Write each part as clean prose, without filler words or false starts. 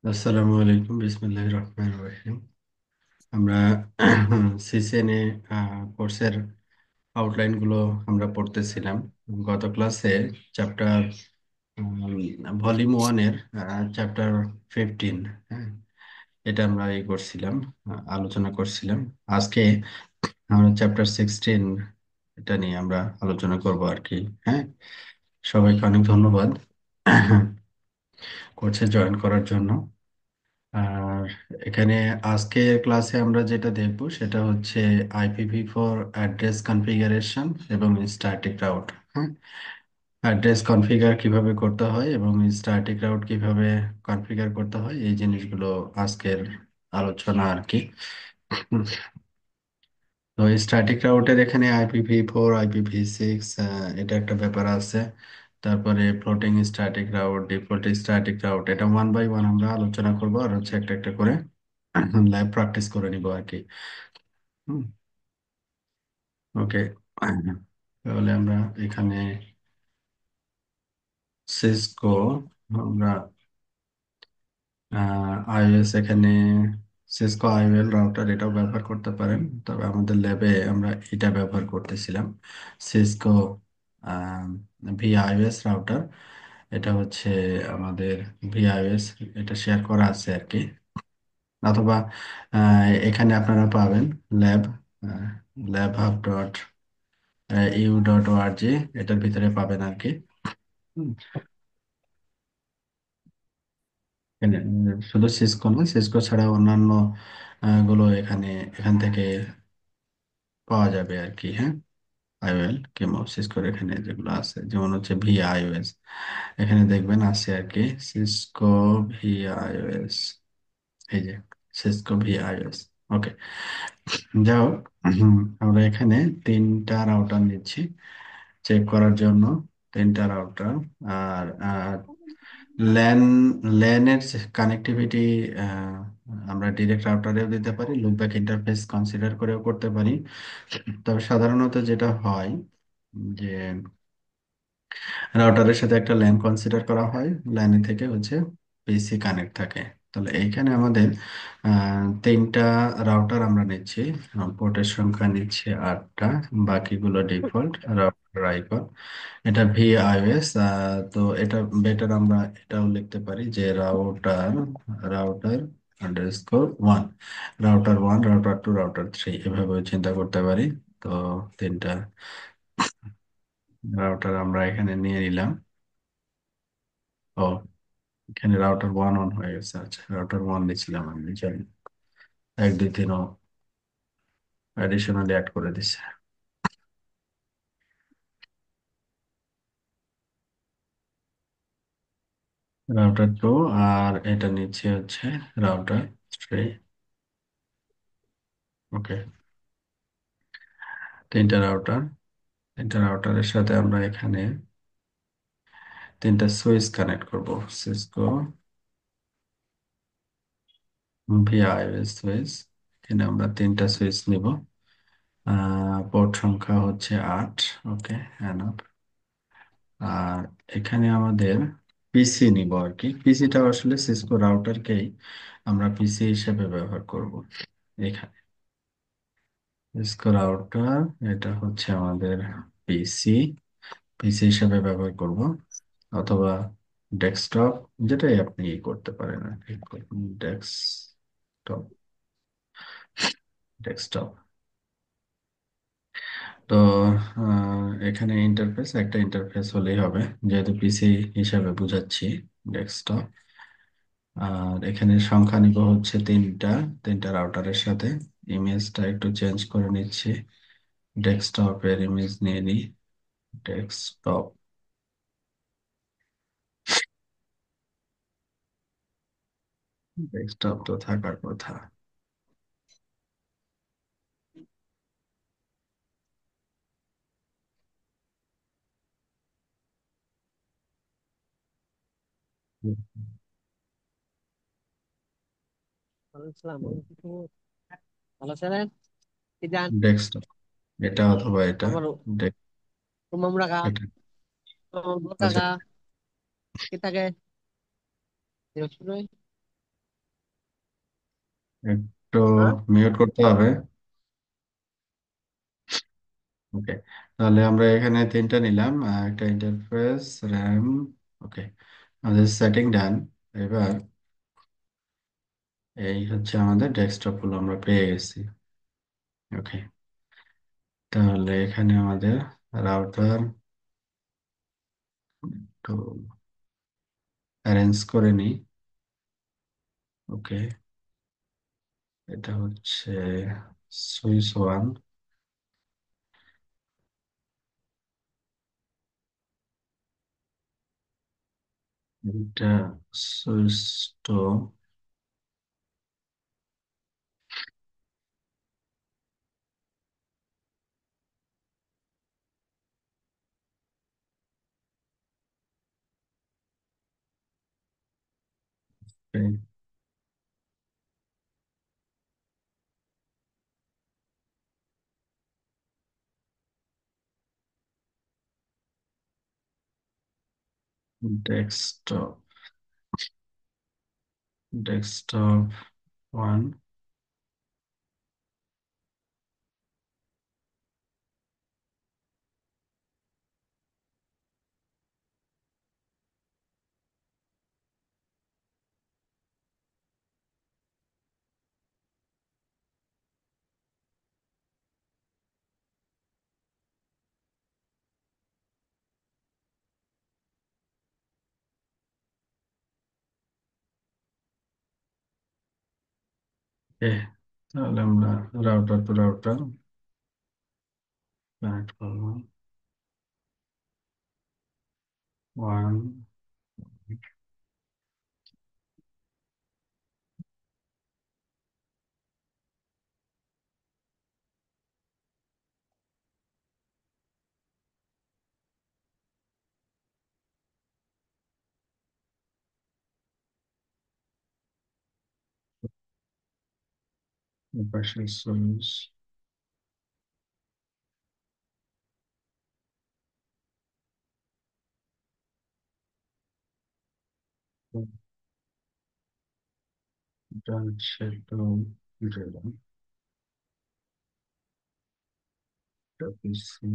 আসসালামু আলাইকুম, বিসমিল্লাহির রহমানির রহিম। আমরা সিসিএনএ কোর্সের আউটলাইন গুলো আমরা পড়তেছিলাম। গত ক্লাসে চ্যাপ্টার ভলিউম 1-এর চ্যাপ্টার 15, হ্যাঁ, এটা আমরা করছিলাম, আলোচনা করছিলাম। আজকে আমরা চ্যাপ্টার 16 এটা নিয়ে আমরা আলোচনা করব আর কি। হ্যাঁ, সবাইকে অনেক ধন্যবাদ কোর্সে জয়েন করার জন্য। আর এখানে আজকের ক্লাসে আমরা যেটা দেখব সেটা হচ্ছে IPv4 অ্যাড্রেস কনফিগারেশন এবং স্ট্যাটিক রাউট। হ্যাঁ, অ্যাড্রেস কনফিগার কিভাবে করতে হয় এবং স্ট্যাটিক রাউট কিভাবে কনফিগার করতে হয়, এই জিনিসগুলো আজকের আলোচনা আর কি। তো স্ট্যাটিক রাউটের এখানে IPv4, IPv6, এটা একটা ব্যাপার আছে। তারপরে floating static route, default static route, এটা ওয়ান বাই ওয়ান আমরা আলোচনা করবো আর হচ্ছে একটা একটা করে লাইভ প্র্যাকটিস করে নিব আর কি। ওকে, তাহলে আমরা এখানে সিসকো, আমরা আইওএস, এখানে সিসকো আইওএল রাউটার এটাও ব্যবহার করতে পারেন, তবে আমাদের ল্যাবে আমরা এটা ব্যবহার করতেছিলাম, সিসকো ভিআইওএস রাউটার। এটা হচ্ছে আমাদের ভিআইওএস, এটা শেয়ার করা আছে আর কি। অথবা এখানে আপনারা পাবেন ল্যাব, ল্যাব হাব ডট ইউ.org, এটার ভিতরে পাবেন আর কি। হুম, শুধু সিসকো না, সিসকো ছাড়া অন্যান্য গুলো এখান থেকে পাওয়া যাবে আর কি। হ্যাঁ, আইওএল কিংবা সিসকোর এখানে যেগুলো আছে, যেমন হচ্ছে ভিআইওএস, এখানে দেখবেন আছে আর কি, সিসকো ভিআইওএস, এই যে সিসকো ভিআইওএস। ওকে, যাও, আমরা এখানে তিনটা রাউটার নিচ্ছি চেক করার জন্য, তিনটা রাউটার। আর ল্যান ল্যানের কানেক্টিভিটি আমরা ডিরেক্ট রাউটারেও দিতে পারি, লুপব্যাক ইন্টারফেস কনসিডার করেও করতে পারি। তবে সাধারণত যেটা হয় যে রাউটারের সাথে একটা ল্যান কনসিডার করা হয়, ল্যানে থেকে হচ্ছে পিসি কানেক্ট থাকে। তাহলে এইখানে আমাদের তিনটা রাউটার আমরা নিচ্ছি, পোর্টের সংখ্যা নিচ্ছে 8টা, বাকিগুলো ডিফল্ট রাউটার আইকন। এটা ভিআইওএস। তো এটা বেটার আমরা এটাও লিখতে পারি যে router router underscore one, router one, router two, router three, এভাবে চিন্তা করতে পারি। তো তিনটা রাউটার আমরা এখানে নিয়ে নিলাম। ও, এখানে রাউটার ওয়ান অন হয়ে গেছে। আচ্ছা, রাউটার ওয়ান দিয়েছিলাম আমি, জানি 1 2 3 অ্যাডিশনালি অ্যাড করে দিছে। রাউটার টু, আর এটা নিচ্ছে হচ্ছে রাউটার থ্রি। ওকে, তিনটা রাউটার, তিনটা রাউটারের সাথে আমরা এখানে তিনটা সুইচ কানেক্ট করব। সিসকো ভিআইওএস সুইচ, এখানে আমরা তিনটা সুইচ নিব। পোর্ট সংখ্যা হচ্ছে 8। ওকে, এনাফ। আর এখানে আমাদের পিসি নিব আর কি। পিসিটা আসলে সিসকো রাউটারকেই আমরা পিসি হিসেবে ব্যবহার করব এখানে। সিসকো রাউটার, এটা হচ্ছে আমাদের পিসি, পিসি হিসেবে ব্যবহার করব, অথবা ডেস্কটপ, যেটাই আপনি করতে পারেন আর কি। Desktop, desktop. তো এখানে ইন্টারফেস, একটা ইন্টারফেস হলেই হবে, যেহেতু পিসি হিসাবে বুঝাচ্ছি ডেস্কটপ। আর এখানে সংখ্যা নিব হচ্ছে তিনটা, তিনটা রাউটারের সাথে। ইমেজটা একটু চেঞ্জ করে নিচ্ছি, ডেস্কটপের ইমেজ নিয়ে নিই। ডেস্কটপ, ডেস্কটপ তো থাকার কথা। ওয়ালাইকুম আসসালাম। ভালো আছেন? কি জান? ডেস্কটপ, এটা অথবা এটা। আমার ডেস্ক, তোমাম রাখা, এটা। তোমাম আচ্ছা, রাখা, কি থাকে? শুনে একটু হ্যাঁ। মিউট করতে হবে। ওকে, তাহলে আমরা এখানে তিনটা নিলাম, একটা ইন্টারফেস, র্যাম। ওকে, আমাদের সেটিং ডান। এবার এই হচ্ছে আমাদের ডেস্কটপ গুলো আমরা পেয়ে গেছি। ওকে, তাহলে এখানে আমাদের রাউটার একটু অ্যারেঞ্জ করে নিই। ওকে, এটা হচ্ছে সুইচ ওয়ান, এটা switch two, desktop, desktop one, তাহলে আমরা রাউটার টু রাউটার কানেক্ট করবো। ওয়ান, পাশে সুইচ, এটা হচ্ছে একটু দিলাম, এটা পিসি,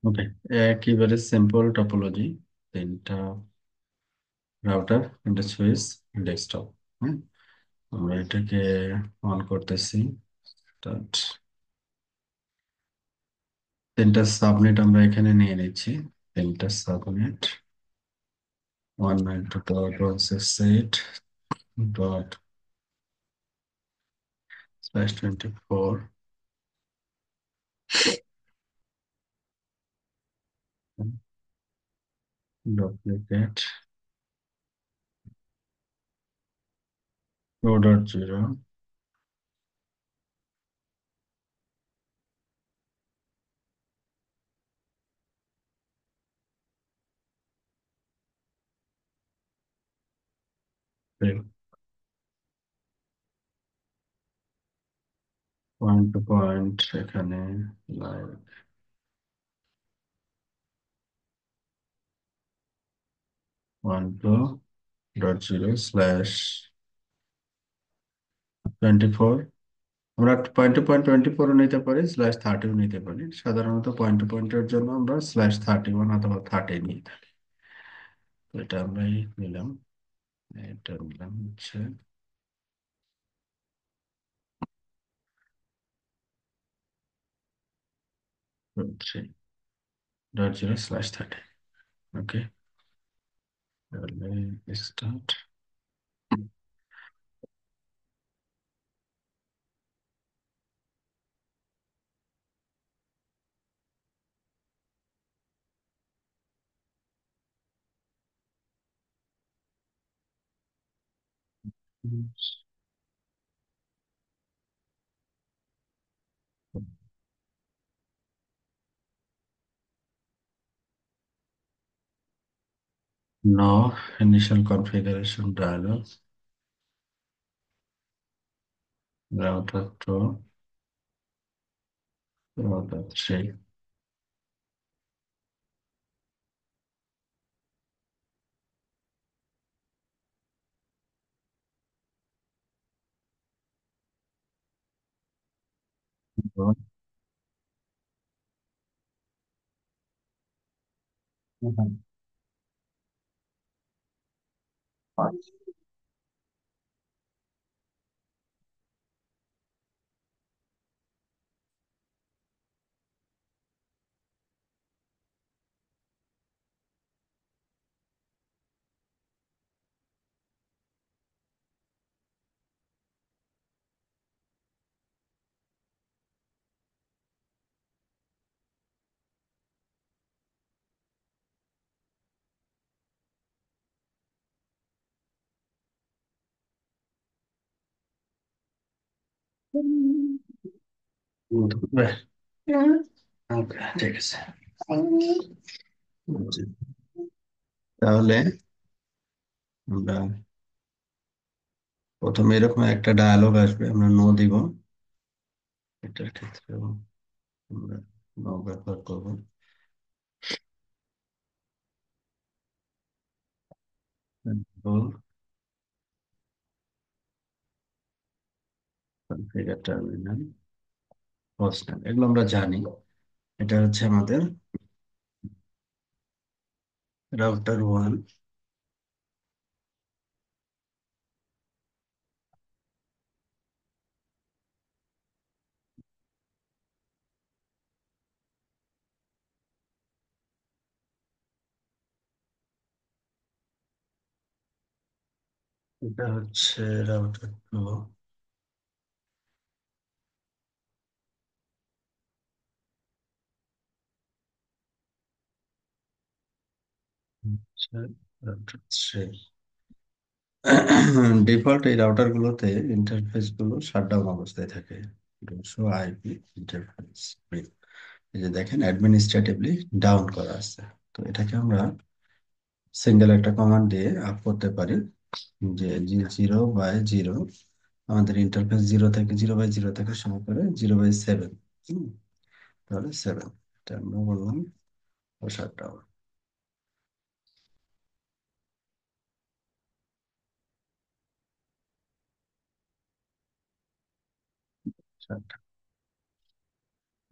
ওকে, একেবারে সিম্পল টপোলজি, তিনটা রাউটার, তিনটা সুইচ, ডেস্কটপ। হ্যাঁ, আমরা এটাকে অন করতেছি। Start. তিনটা সাবনেট আমরা এখানে নিয়ে নিচ্ছি, তিনটা সাবনেট, 192.168./24, duplicate 2.0, 1 to 1 এখানে লাইভ 1.2.0/24। আমরা পয়েন্ট টু পয়েন্ট 24ও নিতে পারি, /30ও নিতে পারি। সাধারণত পয়েন্ট টু পয়েন্টের জন্য আমরা /31 অথবা 30 নিয়ে থাকি। তো এটা আমরাই নিলাম, এটা নিলাম হচ্ছে 3.0/30। ওকে, তাহলে start. No initial configuration dialog. Router 2, router 3. ওকে, ঠিক আছে। তাহলে আমরা প্রথমে এরকম একটা ডায়ালগ আসবে, আমরা নো দিব। এটার ক্ষেত্রে আমরা নো ব্যবহার করবো। কনফিগার টার্মিনাল হোস্ট নেম, এগুলো আমরা জানি। এটা হচ্ছে আমাদের রাউটার 1। এটা হচ্ছে রাউটার 2। আচ্ছা, রাউটার 3। ডিফল্ট এই রাউটার গুলোতে ইন্টারফেস গুলো শাটডাউন অবস্থায় থাকে। শো আইপি ইন্টারফেস, এই যে দেখেন অ্যাডমিনিস্ট্রেটিভলি ডাউন করা আছে। তো এটাকে আমরা সিঙ্গেল একটা কমান্ড দিয়ে আপ করতে পারি, যে 0/0, আমাদের ইন্টারফেস 0 থেকে শুরু করে 0/7। তাহলে 7, এটা আমরা বললাম শাটডাউন।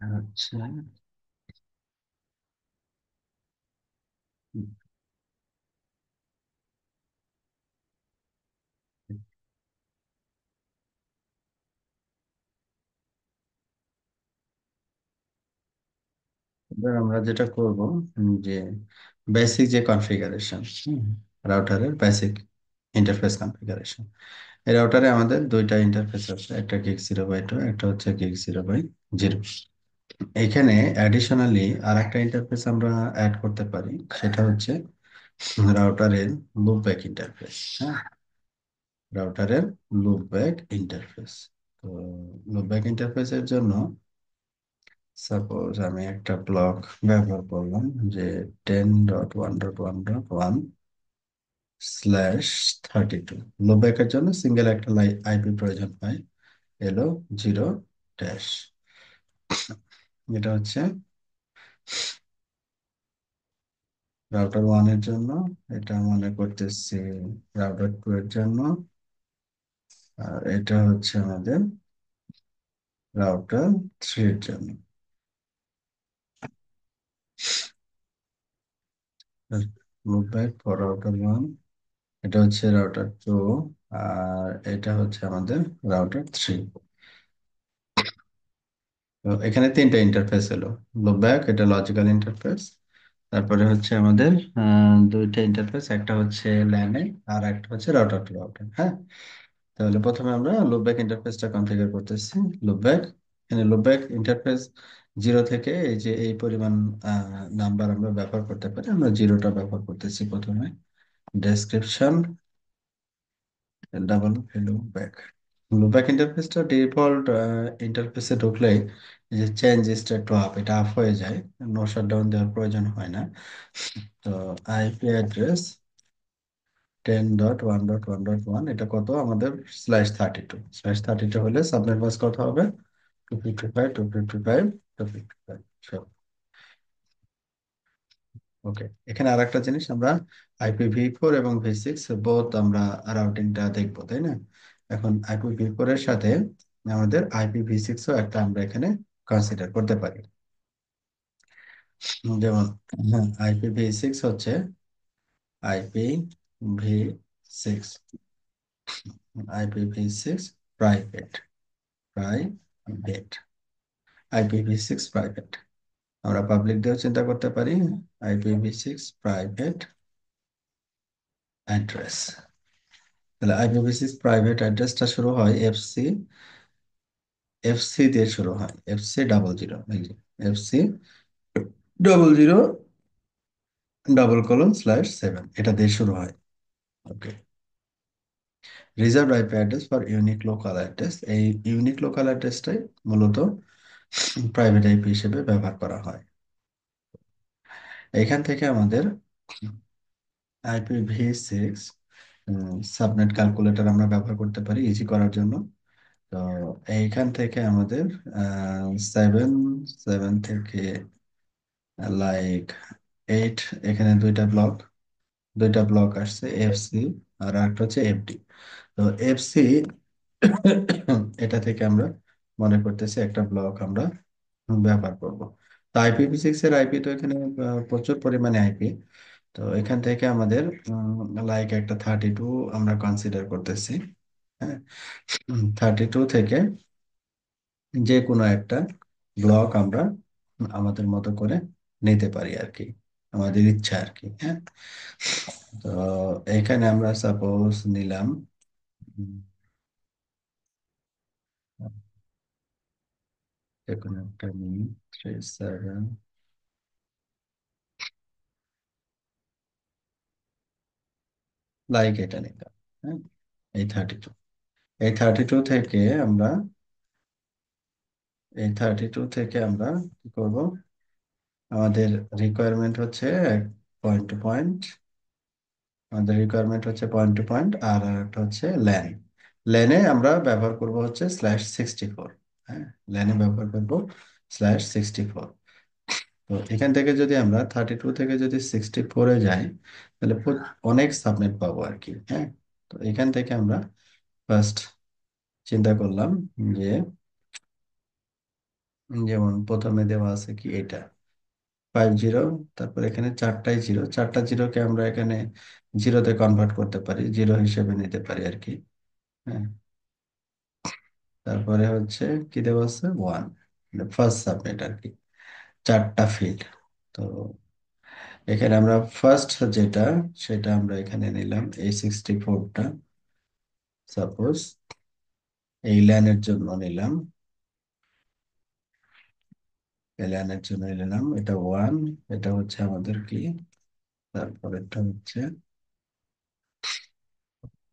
আচ্ছা, এবার আমরা যেটা করব, যে বেসিক যে কনফিগারেশন, রাউটারের বেসিক ইন্টারফেস কনফিগারেশন। এই রাউটারে আমাদের দুইটা ইন্টারফেস আছে, একটা গিগ 0/2, একটা হচ্ছে গিগ 0/0। এখানে অ্যাডিশনালি আর একটা ইন্টারফেস আমরা অ্যাড করতে পারি, সেটা হচ্ছে রাউটারের লুপব্যাক ইন্টারফেস। হ্যাঁ, রাউটারের লুপব্যাক ইন্টারফেস। তো লুপব্যাক ইন্টারফেসের জন্য সাপোজ আমি একটা ব্লক ব্যবহার করলাম, যে 10.1.1/32। লুপব্যাকের জন্য সিঙ্গেল একটা আইপি প্রয়োজন হয়, এলো 0 ড্যাশ। এটা হচ্ছে রাউটার 1 এর জন্য, এটা মনে করতেছি রাউটার 2 এর জন্য, আর এটা হচ্ছে আমাদের রাউটার 3 এর জন্য। লুপব্যাক ফর রাউটার 1, এটা হচ্ছে রাউটার 2, আর এটা হচ্ছে আমাদের রাউটার 3। তো এখানে তিনটা ইন্টারফেস এলো। লুপব্যাক, এটা লজিক্যাল ইন্টারফেস। তারপরে হচ্ছে আমাদের দুইটা ইন্টারফেস, একটা হচ্ছে ল্যানে, আর একটা হচ্ছে রাউটার টু রাউটার। হ্যাঁ, তাহলে প্রথমে আমরা লুপব্যাক ইন্টারফেসটা কনফিগার করতেছি। লুপব্যাক, এখানে লুপব্যাক ইন্টারফেস 0 থেকে এই যে এই পরিমাণ নাম্বার আমরা ব্যবহার করতে পারি, আমরা 0টা ব্যবহার করতেছি প্রথমে। Description, double loopback. লুপব্যাক ইন্টারফেসটা ডিফল্ট ইন্টারফেসে ঢুকলেই এই যে চেঞ্জ স্টেট টু আপ, এটা আপ হয়ে যায়, নো শাটডাউন দেওয়ার প্রয়োজন হয় না। তো আইপি অ্যাড্রেস 10.1.1.1, এটা কত আমাদের /32 হলে সাবনেট মাস্ক কত হবে? 255 255 255। ওকে, এখানে আর একটা জিনিস, আমরা IPv4 এবং V6 বোথ আমরা রাউটিংটা দেখবো, তাই না? এখন IPv4 এর সাথে আমাদের IPv6ও একটা আমরা এখানে কনসিডার করতে পারি। যেমন IPv6 হচ্ছে IPv6, IPv6 private, private, IPv6 private. আমরা পাবলিক দিয়েও চিন্তা করতে পারি, IPv6 প্রাইভেট অ্যাড্রেস। তাহলে IPv6 প্রাইভেট অ্যাড্রেসটা শুরু হয় এফসি, এফসি দিয়ে শুরু হয়, FC00, FC $00:7, এটা দিয়ে শুরু হয়। Okay, reserve IP address for unique local address, এই ইউনিক লোকাল অ্যাড্রেসটাই মূলত প্রাইভেট আইপি হিসেবে ব্যবহার করা হয়। এখান থেকে আমাদের IPv6 সাবনেট ক্যালকুলেটর আমরা ব্যবহার করতে পারি ইজি করার জন্য। তো এইখান থেকে আমাদের 7 থেকে লাইক 8, এখানে দুইটা ব্লক আসছে, এফসি আর একটা হচ্ছে এফডি। তো এফসি এটা থেকে আমরা মনে করতেছি একটা ব্লক আমরা ব্যবহার করব। তো IPv6 এর আইপি তো এখানে প্রচুর পরিমাণে আইপি। তো এখান থেকে আমাদের লাইক একটা 32 আমরা কনসিডার করতেছি। হ্যাঁ, 32 থেকে যে কোনো একটা ব্লক আমরা আমাদের মতো করে নিতে পারি আর কি, আমাদের ইচ্ছা আর কি। হ্যাঁ, তো এখানে আমরা সাপোজ নিলাম উম, যে কোনো একটা নিই, 37, লাইক এটা নিলাম। হ্যাঁ, এই থার্টি টু থেকে আমরা এই 32 থেকে আমরা কি করব? আমাদের রিকোয়ারমেন্ট হচ্ছে পয়েন্ট টু পয়েন্ট, আর একটা হচ্ছে ল্যান। ল্যানে আমরা ব্যবহার করব হচ্ছে /64। হ্যাঁ, ল্যানে ব্যবহার করব /64। তো এখান থেকে যদি আমরা 32 থেকে যদি 64-এ যাই, তাহলে অনেক সাবনেট পাবো আর কি। হ্যাঁ, তো এখান থেকে আমরা ফার্স্ট চিন্তা করলাম যে, যেমন প্রথমে দেওয়া আছে কি এটা 50, তারপর এখানে চারটায় জিরো, চারটা জিরোকে আমরা এখানে জিরোতে কনভার্ট করতে পারি, জিরো হিসেবে নিতে পারি আর কি। হ্যাঁ, তারপরে হচ্ছে কি দেওয়া আছে 1, ফার্স্ট সাবনেট আর কি, চারটা ফিল্ড। তো এখানে আমরা ফার্স্ট যেটা, সেটা আমরা এখানে নিলাম A64টা, সাপোজ এই ল্যানের জন্য নিলাম, এই ল্যানের জন্য নিলাম এটা 1, এটা হচ্ছে আমাদের কি, তারপরেরটা হচ্ছে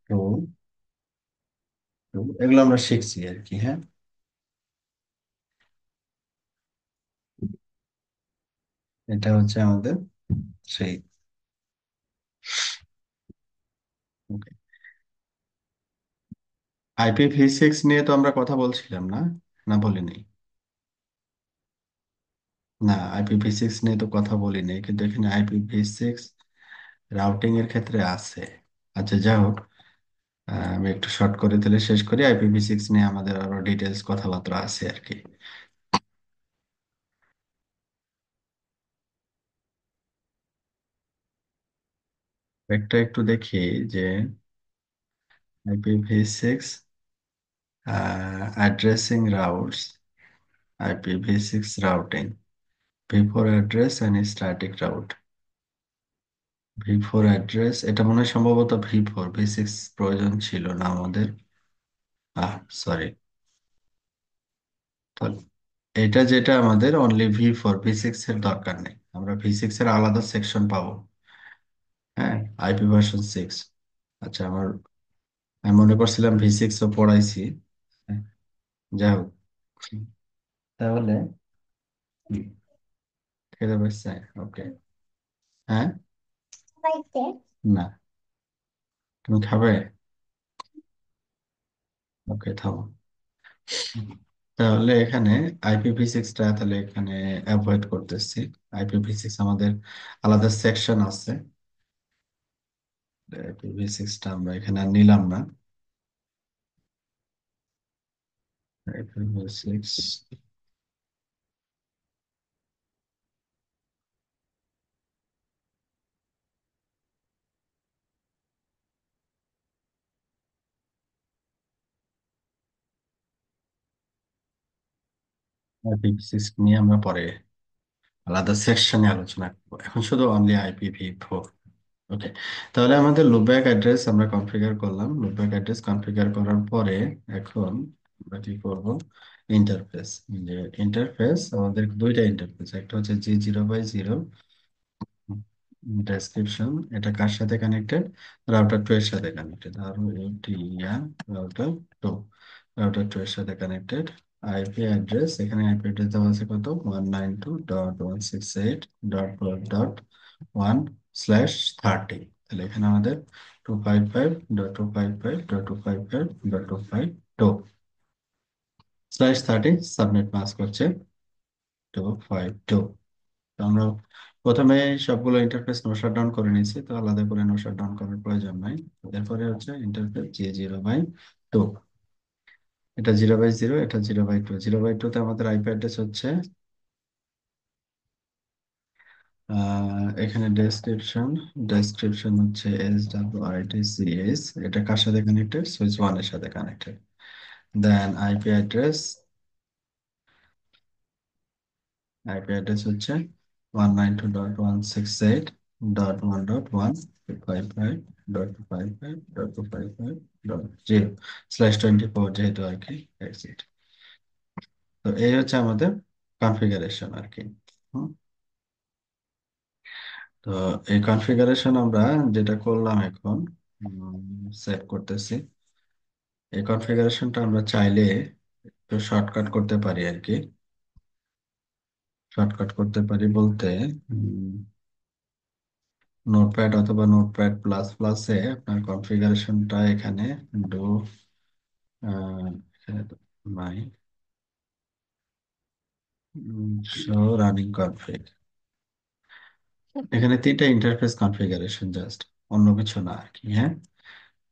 2, এগুলো আমরা শিখছি আর কি। হ্যাঁ, এটা হচ্ছে আমাদের সেই। IPv6 নিয়ে তো আমরা কথা বলছিলাম না, না বলিনি? না, IPv6 নিয়ে তো কথা বলিনি, কিন্তু এখানে IPv6 রাউটিং এর ক্ষেত্রে আছে। আচ্ছা, যাই হোক, আমি একটু শর্ট করে তাহলে শেষ করি। IPv6 নিয়ে আমাদের আরো ডিটেলস কথাবার্তা আছে আর কি। একটা একটু দেখি যে IPv6 addressing routes, IPv6 routing, V4 address and static route. V4 address, এটা মনে হয় সম্ভবত V4, V6 প্রয়োজন ছিল না আমাদের। সরি, এটা যেটা আমাদের অনলি V4, V6 এর দরকার নেই, আমরা V6 এর আলাদা সেকশন পাবো। হ্যাঁ, IP ভার্সন 6। আচ্ছা, আমি মনে করছিলাম V6 ও পড়াইছি। হ্যাঁ, যাই হোক। তাহলে খেতে পারছে? ওকে। হ্যাঁ, না, তুমি খাবে? ওকে, থামো। তাহলে এখানে IPv6টা তাহলে এখানে অ্যাভয়েড করতেছি। IPv6 আমাদের আলাদা সেকশন আছে। IPv6টা আমরা এখানে আর নিলাম না। IPv6, IPv6 নিয়ে আমরা পরে আলাদা সেকশনে আলোচনা করবো। এখন শুধু অনলি IPv4। ওকে। তাহলে আমাদের লুপব্যাক অ্যাড্রেস আমরা কনফিগার করলাম। লুপব্যাক অ্যাড্রেস কনফিগার করার পরে এখন আমরা কি করব? ইন্টারফেস। যে ইন্টারফেস, আমাদের দুইটা ইন্টারফেস, একটা হচ্ছে G0/0 ডেসক্রিপশন। এটা কার সাথে কানেক্টেড? রাউটার 2 এর সাথে কানেক্টেড। আর এটিএন রাউটার 2, রাউটার 2 এর সাথে কানেক্টেড। আইপি অ্যাড্রেস, এখানে আইপি অ্যাড্রেস দেওয়া আছে কত? 192.168.1/30। তাহলে এখানে আমাদের 255.255.255.2/30 সাবনেট মাস্ক হচ্ছে 252। তো আমরা প্রথমে সবগুলো ইন্টারফেস নো শাটডাউন করে নিয়েছি, তো আলাদা করে নো শাটডাউন করার প্রয়োজন নাই। এরপরে হচ্ছে ইন্টারফেস G0/2। এটা 0/0, এটা 0/2। 0/2 তে আমাদের আইপি অ্যাড্রেস হচ্ছে এখানে ডেসক্রিপশন, ডেসক্রিপশন হচ্ছে SWITCH। এটা কার সাথে কানেক্টেড? সুইচ 1 এর সাথে কানেক্টেড। দেন আইপি অ্যাড্রেস হচ্ছে 192.168.1.1.255.255.255.0/24 যেহেতু আর কি এক্সিট। তো এই হচ্ছে আমাদের কনফিগারেশন আর কি। হুম, তো এই কনফিগারেশন আমরা যেটা করলাম এখন সেভ করতেছি। এই কনফিগারেশনটা আমরা চাইলে একটু শর্টকাট করতে পারি আর কি। শর্টকাট করতে পারি বলতে নোটপ্যাড অথবা নোটপ্যাড প্লাস প্লাসে আপনার কনফিগারেশনটা এখানে ডো এখানে তো নাই, শো রানিং কনফিগ। এখানে তিনটা ইন্টারফেস কনফিগারেশন জাস্ট, অন্য কিছু না আর কি। হ্যাঁ,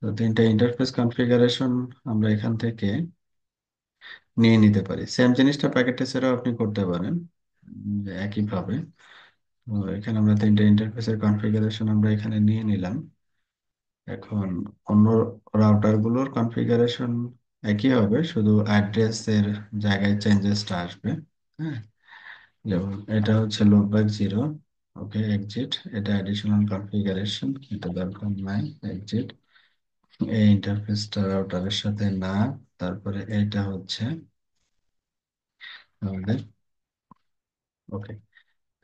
তো তিনটা ইন্টারফেস কনফিগারেশন আমরা এখান থেকে নিয়ে নিতে পারি। সেম জিনিসটা প্যাকেট টেস্টেরও আপনি করতে পারেন একইভাবে। তো এখানে আমরা তিনটা ইন্টারফেসের কনফিগারেশন আমরা এখানে নিয়ে নিলাম। এখন অন্য রাউটার গুলোর কনফিগারেশন একই হবে, শুধু অ্যাড্রেসের জায়গায় চেঞ্জেসটা আসবে। হ্যাঁ, যেমন এটা হচ্ছে লোডব্যাক 0। ওকে, এক্সিট। এটা অ্যাডিশনাল কনফিগারেশন, এটা দরকার নাই, এক্সিট। এই ইন্টারফেসটা রাউটারের সাথে না। তারপরে এটা হচ্ছে আমাদের ওকে।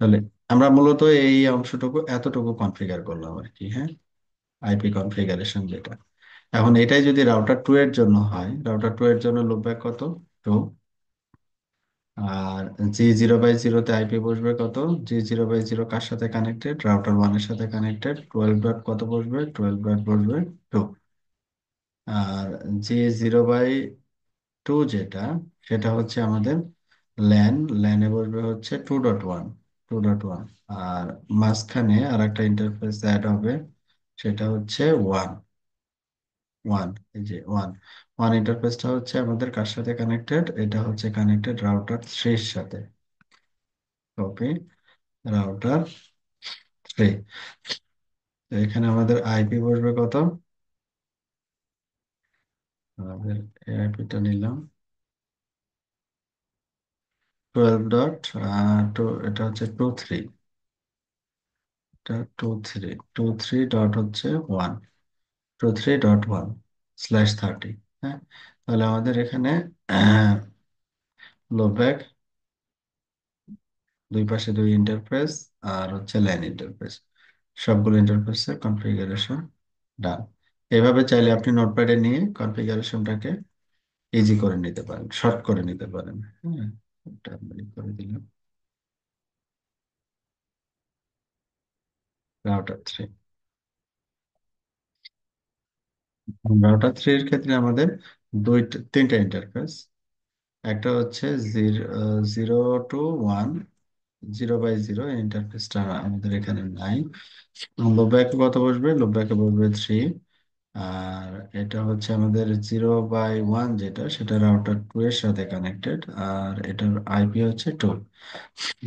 তাহলে আমরা মূলত এই অংশটুকু এতটুকু কনফিগার করলাম আর কি। হ্যাঁ, আইপি কনফিগারেশন যেটা। এখন এটাই যদি রাউটার 2 এর জন্য হয়, রাউটার 2 এর জন্য লুপব্যাক কত? 2। আর G0/0 তে আইপি বসবে কত? G0/0 কার সাথে কানেক্টেড? রাউটার 1 এর সাথে কানেক্টেড। 12 ডট কত বসবে? 12 ডট বসবে 2। আর G0/2 যেটা, সেটা হচ্ছে আমাদের ল্যান। ল্যানে বসবে হচ্ছে 2.1, 2.1। আর মাঝখানে আর একটা ইন্টারফেস অ্যাড হবে, সেটা হচ্ছে 1, 1। এই যে 1, 1 ইন্টারফেসটা হচ্ছে আমাদের কার সাথে কানেক্টেড? এটা হচ্ছে কানেক্টেড রাউটার 3 এর সাথে। ওকে, রাউটার 3। তো এখানে আমাদের আইপি বসবে কত? আমাদের আইপিটা নিলাম 12 ডট এটা হচ্ছে 2.3। এটা 2.3, 2.3 ডট হচ্ছে 1, 2.3.1/30। হ্যাঁ, তাহলে আমাদের এখানে লোব্যাক, দুই পাশে দুই ইন্টারফেস, আর হচ্ছে ল্যান ইন্টারফেস, সবগুলো ইন্টারফেসের কনফিগারেশন ডান। এভাবে চাইলে আপনি নোটপ্যাডে নিয়ে কনফিগারেশনটাকে ইজি করে নিতে পারেন, শর্ট করে নিতে পারেন। হ্যাঁ, এটা আমি করে দিলাম। রাউটার থ্রি, রাউটার থ্রি এর ক্ষেত্রে আমাদের তিনটা ইন্টারফেস। একটা হচ্ছে zero, zero two one, 0 by 0 ইন্টারফেসটা আমাদের এখানে নাই। লোব্যাকে কত বসবে? লোব্যাকে বসবে থ্রি। আর এটা হচ্ছে আমাদের 0 বাই 1, যেটা সেটা রাউটার টু এর সাথে কানেক্টেড, আর এটার আইপি হচ্ছে টু।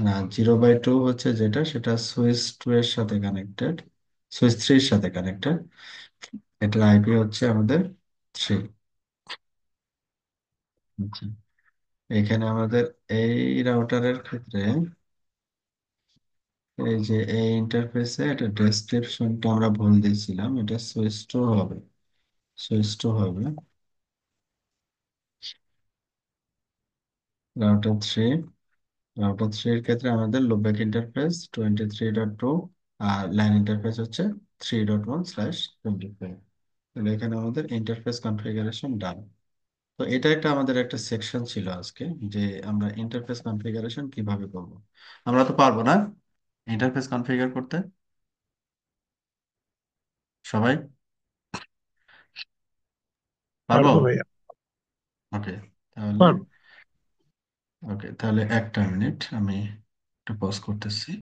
আর 0 বাই 2 হচ্ছে যেটা, সেটা সুইচ টু এর সাথে কানেক্টেড, সুইচ থ্রির সাথে কানেক্টেড, এটার আইপি হচ্ছে আমাদের থ্রি। আচ্ছা, এখানে আমাদের এই রাউটারের ক্ষেত্রে এই যে এই ইন্টারফেসে এটা ডেসক্রিপশনটা আমরা ভুল দিয়েছিলাম, এটা সুইচ টু হবে, সুইচ টু হবে রাউটার থ্রি। রাউটার থ্রি এর ক্ষেত্রে আমাদের লোব্যাক ইন্টারফেস 23.2, আর লাইন ইন্টারফেস হচ্ছে 3.1/25। তাহলে এখানে আমাদের ইন্টারফেস কনফিগারেশন ডান। তো এটা একটা আমাদের একটা সেকশন ছিল আজকে, যে আমরা ইন্টারফেস কনফিগারেশন কিভাবে করব। আমরা তো পারবো না ইন্টারফেস কনফিগার করতে, সবাই পারবো? পারবো ভাইয়া। ওকে, তাহলে পারবো। ওকে, তাহলে একটা মিনিট আমি একটু পজ করতেছি।